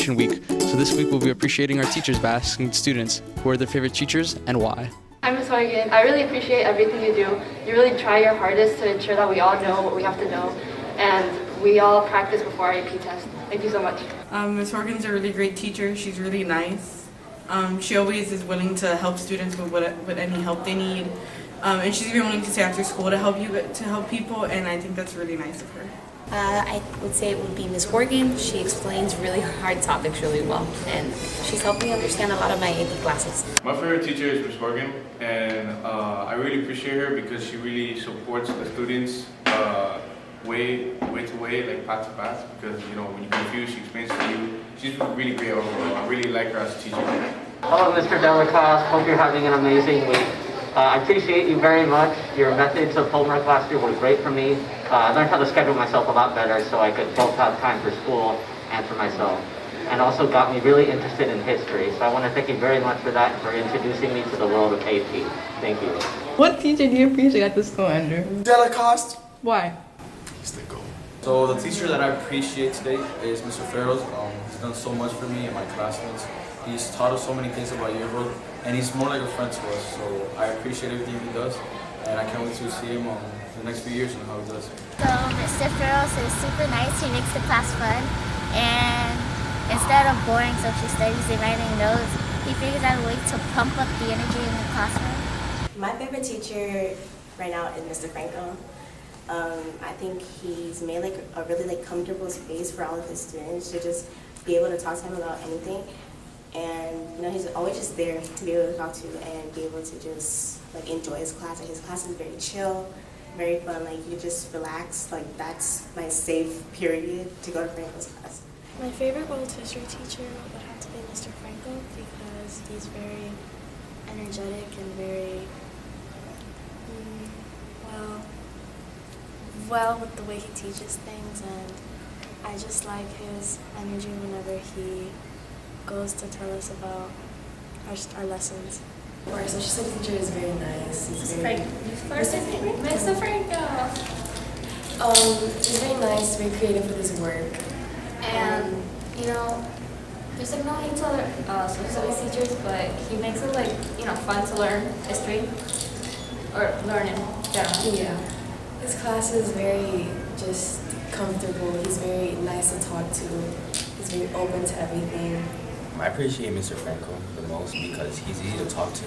Appreciation Week, so this week we'll be appreciating our teachers by asking students who are their favorite teachers and why. I'm Ms. Morgan. I really appreciate everything you do. You really try your hardest to ensure that we all know what we have to know, and we all practice before our AP test. Thank you so much. Ms. Morgan's a really great teacher. She's really nice. She always is willing to help students with any help they need, and she's even willing to stay after school to help people, and I think that's really nice of her. I would say it would be Ms. Morgan. She explains really hard topics really well, and she's helped me understand a lot of my AP classes. My favorite teacher is Ms. Morgan, and I really appreciate her because she really supports the students way to way, like path to path, because when you're confused, she explains to you. She's really great overall. I really like her as a teacher. Hello, Mr. Delacoste. Hope you're having an amazing week. I appreciate you very much. Your methods of homework last year were great for me. I learned how to schedule myself a lot better so I could both have time for school and for myself. And also got me really interested in history. So I want to thank you very much for that and for introducing me to the world of AP. Thank you. What teacher do you appreciate at the school, Andrew? Delacoste. Why? He's the GOAT. So the teacher that I appreciate today is Mr. Ferros. He's done so much for me and my classmates. He's taught us so many things about yearbook, and he's more like a friend to us. So I appreciate everything he does, and I can't wait to see him the next few years and how he does. So Mr. Ferros is super nice. He makes the class fun, and instead of boring social studies and writing notes, he figures out a way to pump up the energy in the classroom. My favorite teacher right now is Mr. Franco. I think he's made a really comfortable space for all of his students to just be able to talk to him about anything. And he's always just there to be able to talk to and be able to just enjoy his class. His class is very chill, very fun. You just relax. That's my safe period to go to Franco's class. My favorite world history teacher would have to be Mr. Franco because he's very energetic and very well with the way he teaches things, and I just like his energy whenever he goes to tell us about our lessons. Our social studies teacher is very nice. Mr. Franco. He's very nice, very creative with his work. And there's no hate to other social studies teachers, but he makes it fun to learn history or learn in general. Yeah. His class is very just comfortable. He's very nice to talk to. He's very open to everything. I appreciate Mr. Franco the most because he's easy to talk to,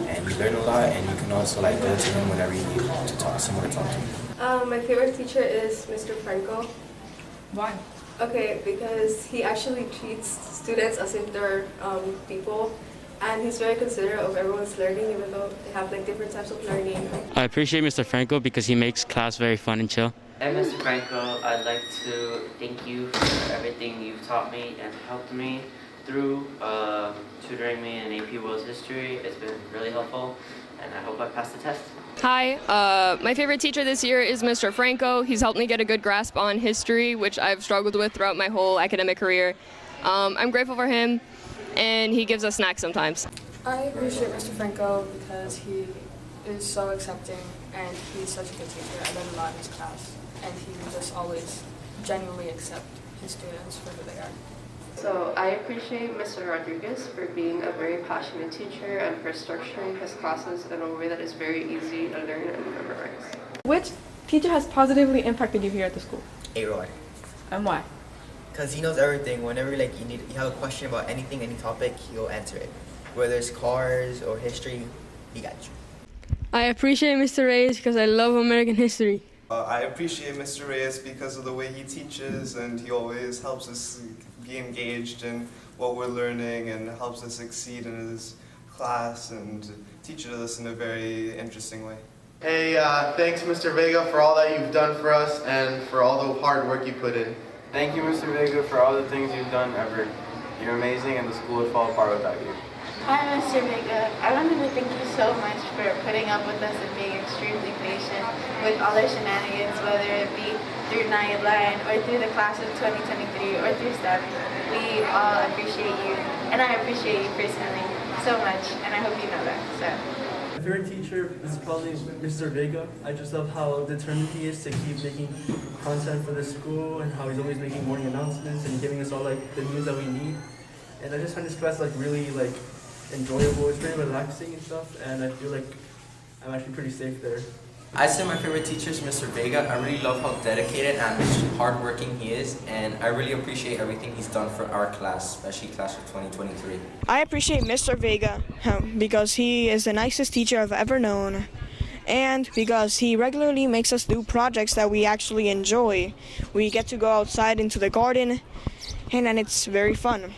and we learn a lot, and you can also go to him whenever you need to talk, someone to talk to. My favorite teacher is Mr. Franco. Why? Okay, because he actually treats students as if they're people, and he's very considerate of everyone's learning, even though they have different types of learning. I appreciate Mr. Franco because he makes class very fun and chill. Hey, Mr. Franco, I'd like to thank you for everything you've taught me and helped me through tutoring me in AP World History. It's been really helpful, and I hope I pass the test. Hi, my favorite teacher this year is Mr. Franco. He's helped me get a good grasp on history, which I've struggled with throughout my whole academic career. I'm grateful for him, and he gives us snacks sometimes. I appreciate Mr. Franco because he is so accepting, and he's such a good teacher. I learned a lot in his class, and he will just always genuinely accept his students for who they are. So I appreciate Mr. Rodriguez for being a very passionate teacher and for structuring his classes in a way that is very easy to learn and memorize. Which teacher has positively impacted you here at the school? A-Roy. And why? Because he knows everything. Whenever you have a question about anything, any topic, he'll answer it. Whether it's cars or history, he got you. I appreciate Mr. Reyes because I love American history. I appreciate Mr. Reyes because of the way he teaches, and he always helps us be engaged in what we're learning and helps us succeed in his class and teaches us in a very interesting way. Hey, thanks Mr. Vega for all that you've done for us and for all the hard work you put in. Thank you, Mr. Vega, for all the things you've done ever. You're amazing, and the school would fall apart without you. Hi, Mr. Vega. I wanted to thank you so much for putting up with us and being extremely patient with all our shenanigans, whether it be through 9/11 or through the class of 2023 or through STEM. We all appreciate you, and I appreciate you personally so much, and I hope you know that. So. My favorite teacher is probably Mr. Vega. I just love how determined he is to keep making content for the school and how he's always making morning announcements and giving us all like the news that we need. And I just find this class like really like enjoyable. It's very relaxing and stuff, and I feel like I'm actually pretty safe there. I'd say my favorite teacher is Mr. Vega. I really love how dedicated and hardworking he is, and I really appreciate everything he's done for our class, especially class of 2023. I appreciate Mr. Vega because he is the nicest teacher I've ever known, and because he regularly makes us do projects that we actually enjoy. We get to go outside into the garden, and it's very fun.